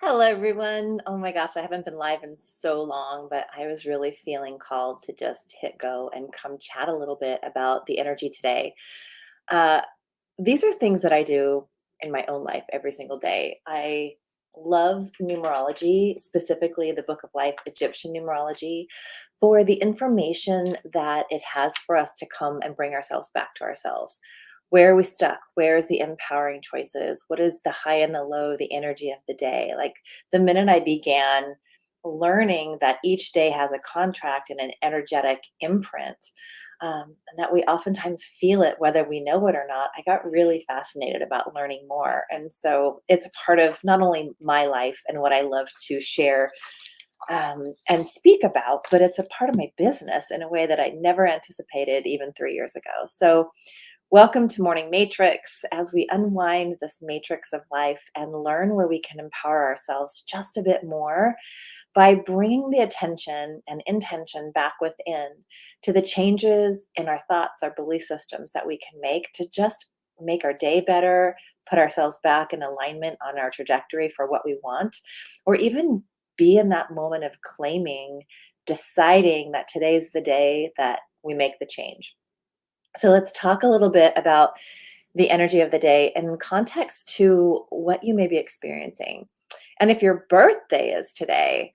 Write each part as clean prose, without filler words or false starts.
Hello, everyone. Oh my gosh, I haven't been live in so long, but I was really feeling called to just hit go and come chat a little bit about the energy today. Uh, these are things that I do in my own life every single day. I love numerology, specifically the Book of Life, Egyptian numerology, for the information that it has for us to come and bring ourselves back to ourselves. Where are we stuck? Where is the empowering choices? What is the high and the low, the energy of the day? Like the minute I began learning that each day has a contract and an energetic imprint, and that we oftentimes feel it whether we know it or not, I got really fascinated about learning more. And so it's a part of not only my life and what I love to share and speak about, but it's a part of my business in a way that I never anticipated even 3 years ago. So, welcome to Morning Matrix as we unwind this matrix of life and learn where we can empower ourselves just a bit more by bringing the attention and intention back within to the changes in our thoughts, our belief systems that we can make to just make our day better, put ourselves back in alignment on our trajectory for what we want, or even be in that moment of claiming, deciding that today's the day that we make the change. So let's talk a little bit about the energy of the day in context to what you may be experiencing. And if your birthday is today,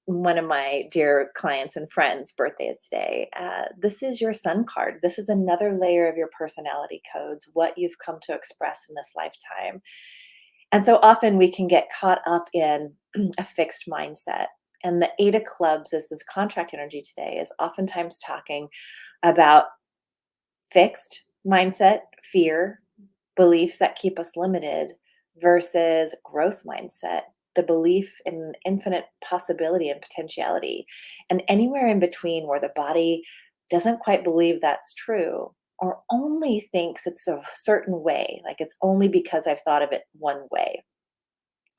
one of my dear clients and friends' birthday is today. This is your sun card. This is another layer of your personality codes, what you've come to express in this lifetime. And so often we can get caught up in a fixed mindset. And the Eight of Clubs is this contract energy today, is oftentimes talking about fixed mindset, fear, beliefs that keep us limited versus growth mindset, the belief in infinite possibility and potentiality. And anywhere in between where the body doesn't quite believe that's true or only thinks it's a certain way, like it's only because I've thought of it one way.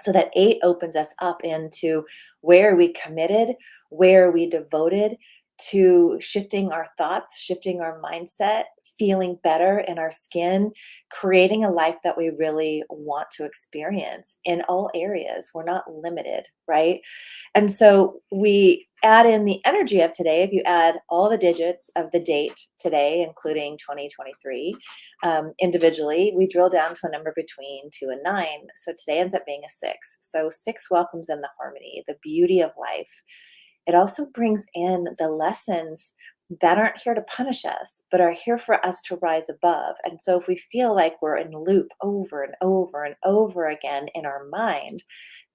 So that eight opens us up into where are we committed, where are we devoted to shifting our thoughts, shifting our mindset, feeling better in our skin, creating a life that we really want to experience in all areas. We're not limited, right? And so we add in the energy of today. If you add all the digits of the date today, including 2023, individually, we drill down to a number between 2 and 9. So today ends up being a 6. So 6 welcomes in the harmony, the beauty of life. It also brings in the lessons that aren't here to punish us, but are here for us to rise above. And so if we feel like we're in loop over and over and over again in our mind,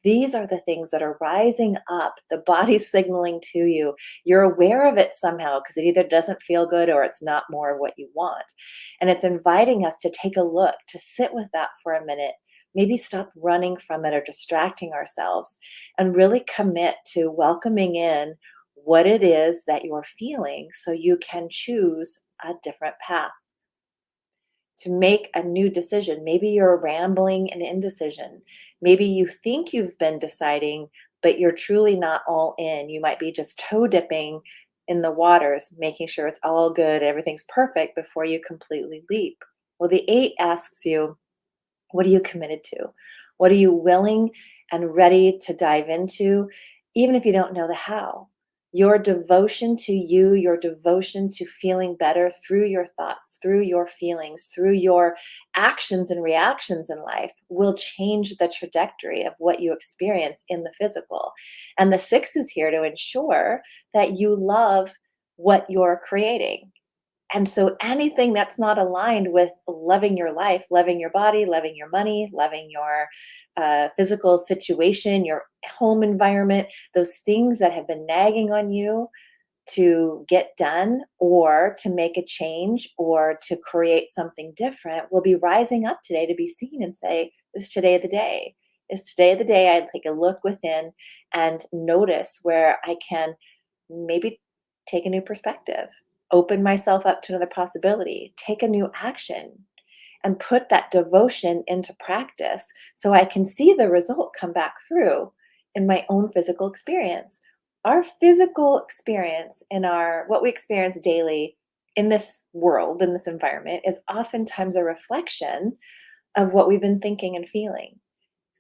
these are the things that are rising up, the body signaling to you. You're aware of it somehow because it either doesn't feel good or it's not more what you want. And it's inviting us to take a look, to sit with that for a minute, maybe stop running from it or distracting ourselves, and really commit to welcoming in what it is that you're feeling so you can choose a different path to make a new decision. Maybe you're rambling and indecision. Maybe you think you've been deciding, but you're truly not all in. You might be just toe dipping in the waters, making sure it's all good, everything's perfect before you completely leap. Well, the eight asks you, what are you committed to? What are you willing and ready to dive into, even if you don't know the how? Your devotion to you, your devotion to feeling better through your thoughts, through your feelings, through your actions and reactions in life will change the trajectory of what you experience in the physical. And the 6 is here to ensure that you love what you're creating. And so anything that's not aligned with loving your life, loving your body, loving your money, loving your physical situation, your home environment, those things that have been nagging on you to get done or to make a change or to create something different will be rising up today to be seen and say, is today the day? Is today the day I take a look within and notice where I can maybe take a new perspective, open myself up to another possibility, take a new action, and put that devotion into practice so I can see the result come back through in my own physical experience. Our physical experience in our what we experience daily in this world, in this environment, is oftentimes a reflection of what we've been thinking and feeling.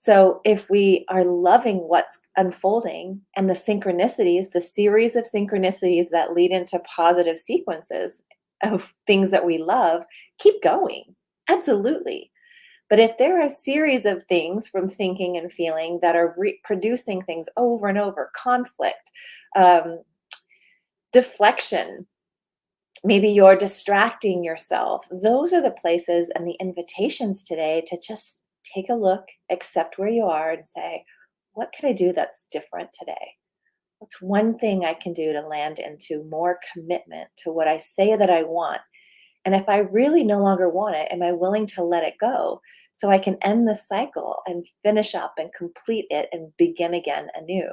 So if we are loving what's unfolding and the synchronicities, the series of synchronicities that lead into positive sequences of things that we love, keep going. Absolutely. But if there are a series of things from thinking and feeling that are producing things over and over, conflict, um, deflection, maybe you're distracting yourself, those are the places and the invitations today to just take a look, accept where you are, and say, what can I do that's different today? What's one thing I can do to land into more commitment to what I say that I want? And if I really no longer want it, am I willing to let it go so I can end the cycle and finish up and complete it and begin again anew?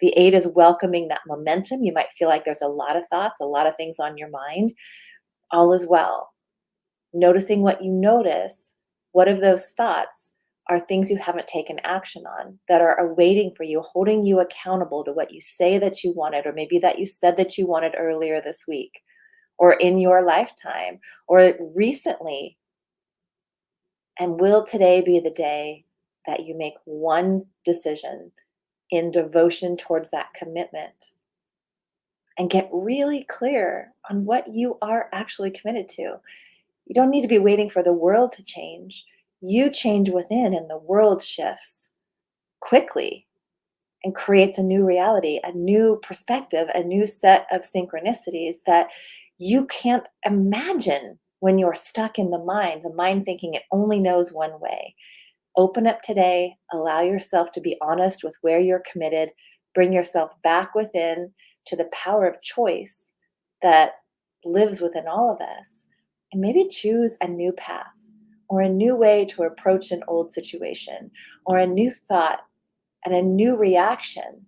The eight is welcoming that momentum. You might feel like there's a lot of thoughts, a lot of things on your mind. All is well. Noticing what you notice, what of those thoughts are things you haven't taken action on that are awaiting for you, holding you accountable to what you say that you wanted, or maybe that you said that you wanted earlier this week, or in your lifetime, or recently. And will today be the day that you make one decision in devotion towards that commitment and get really clear on what you are actually committed to? You don't need to be waiting for the world to change. You change within, and the world shifts quickly and creates a new reality, a new perspective, a new set of synchronicities that you can't imagine when you're stuck in the mind thinking it only knows one way. Open up today, allow yourself to be honest with where you're committed, bring yourself back within to the power of choice that lives within all of us, and maybe choose a new path or a new way to approach an old situation or a new thought and a new reaction,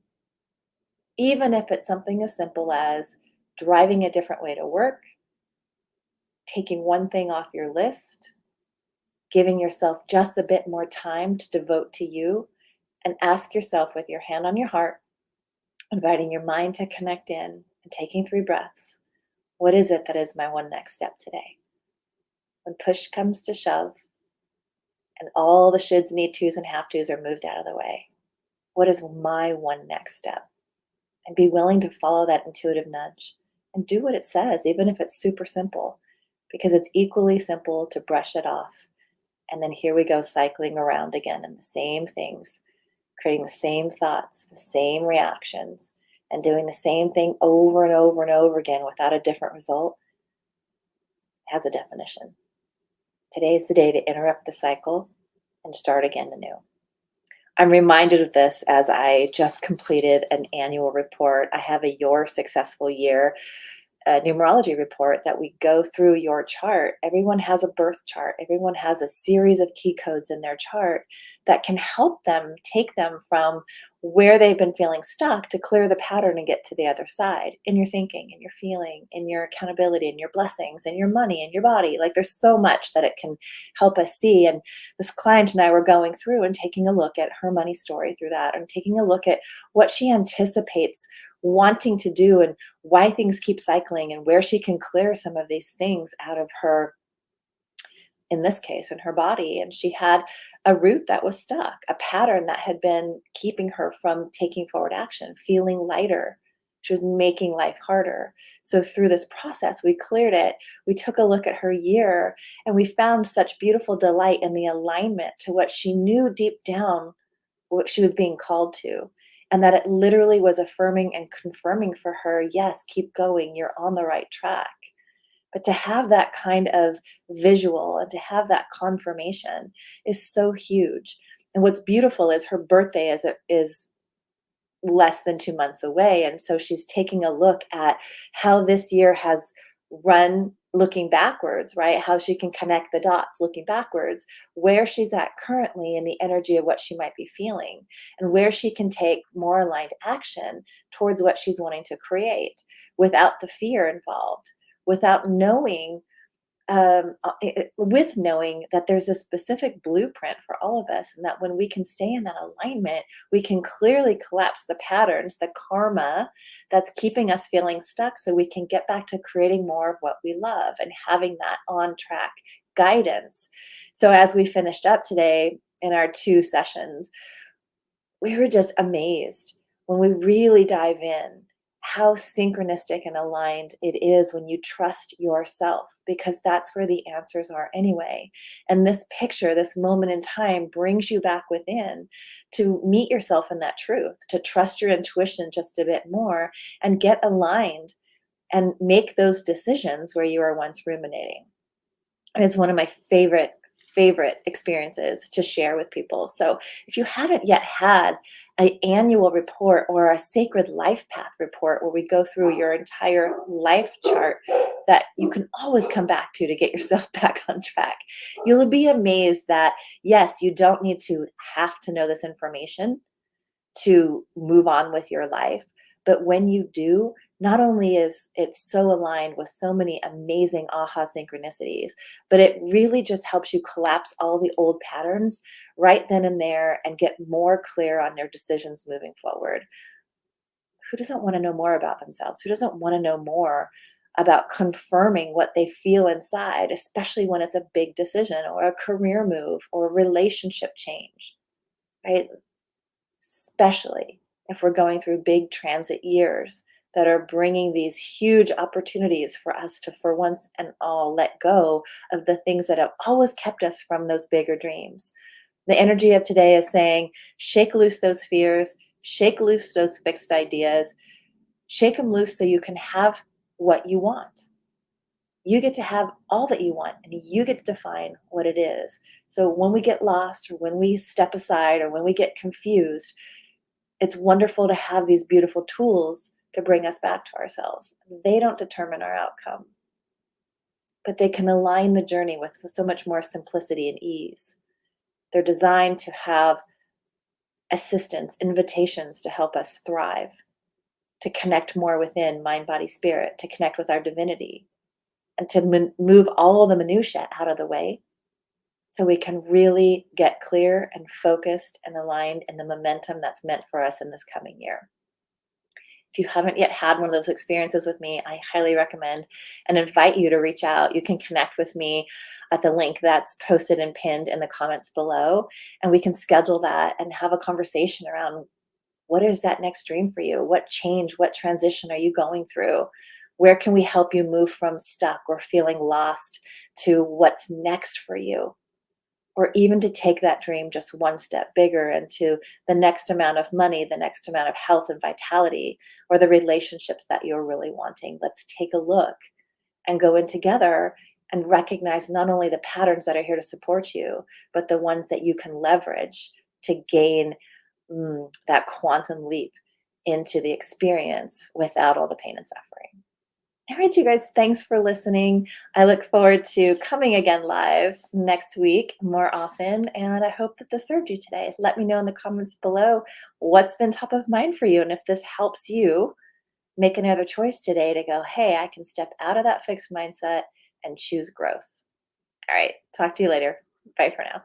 even if it's something as simple as driving a different way to work, taking one thing off your list, giving yourself just a bit more time to devote to you, and ask yourself with your hand on your heart, inviting your mind to connect in and taking 3 breaths. What is it that is my one next step today? When push comes to shove and all the shoulds, need tos, and have tos are moved out of the way, what is my one next step? And be willing to follow that intuitive nudge and do what it says, even if it's super simple, because it's equally simple to brush it off. And then here we go, cycling around again in the same things, creating the same thoughts, the same reactions, and doing the same thing over and over and over again without a different result has a definition. Today is the day to interrupt the cycle and start again anew. I'm reminded of this as I just completed an annual report. I have a Your Successful Year numerology report that we go through your chart. Everyone has a birth chart. Everyone has a series of key codes in their chart that can help them take them from where they've been feeling stuck to clear the pattern and get to the other side in your thinking, in your feeling, in your accountability, in your blessings, in your money, in your body. Like there's so much that it can help us see. And this client and I were going through and taking a look at her money story through that and taking a look at what she anticipates wanting to do and why things keep cycling and where she can clear some of these things out of her, in this case, in her body. And she had a root that was stuck, a pattern that had been keeping her from taking forward action, feeling lighter. She was making life harder. So through this process, we cleared it. We took a look at her year and we found such beautiful delight in the alignment to what she knew deep down what she was being called to. And that it literally was affirming and confirming for her, yes, keep going, you're on the right track. But to have that kind of visual and to have that confirmation is so huge. And what's beautiful is her birthday is less than 2 months away. And so she's taking a look at how this year has run looking backwards, right? How she can connect the dots looking backwards, where she's at currently in the energy of what she might be feeling, and where she can take more aligned action towards what she's wanting to create without the fear involved, without knowing with knowing that there's a specific blueprint for all of us, and that when we can stay in that alignment, we can clearly collapse the patterns, the karma that's keeping us feeling stuck, so we can get back to creating more of what we love and having that on track guidance. So as we finished up today in our 2 sessions, we were just amazed when we really dive in how synchronistic and aligned it is when you trust yourself, because that's where the answers are anyway. And this picture, this moment in time, brings you back within to meet yourself in that truth, to trust your intuition just a bit more and get aligned and make those decisions where you were once ruminating. And it's one of my favorite experiences to share with people. So if you haven't yet had an annual report or a sacred life path report where we go through your entire life chart that you can always come back to get yourself back on track, you'll be amazed that yes, you don't need to have to know this information to move on with your life. But when you do, not only is it so aligned with so many amazing aha synchronicities, but it really just helps you collapse all the old patterns right then and there and get more clear on their decisions moving forward. Who doesn't want to know more about themselves? Who doesn't want to know more about confirming what they feel inside, especially when it's a big decision or a career move or a relationship change, right? Especially if we're going through big transit years that are bringing these huge opportunities for us to, for once and all, let go of the things that have always kept us from those bigger dreams. The energy of today is saying, shake loose those fears, shake loose those fixed ideas, shake them loose so you can have what you want. You get to have all that you want and you get to define what it is. So when we get lost or when we step aside or when we get confused, it's wonderful to have these beautiful tools to bring us back to ourselves. They don't determine our outcome, but they can align the journey with so much more simplicity and ease. They're designed to have assistance, invitations to help us thrive, to connect more within mind, body, spirit, to connect with our divinity, and to move all the minutia out of the way so we can really get clear and focused and aligned in the momentum that's meant for us in this coming year. If you haven't yet had one of those experiences with me, I highly recommend and invite you to reach out. You can connect with me at the link that's posted and pinned in the comments below, and we can schedule that and have a conversation around what is that next dream for you? What change, what transition are you going through? Where can we help you move from stuck or feeling lost to what's next for you? Or even to take that dream just one step bigger into the next amount of money, the next amount of health and vitality, or the relationships that you're really wanting. Let's take a look and go in together and recognize not only the patterns that are here to support you, but the ones that you can leverage to gain that quantum leap into the experience without all the pain and suffering. All right, you guys, thanks for listening. I look forward to coming again live next week more often, and I hope that this served you today. Let me know in the comments below what's been top of mind for you, and if this helps you make another choice today to go, hey, I can step out of that fixed mindset and choose growth. All right, talk to you later. Bye for now.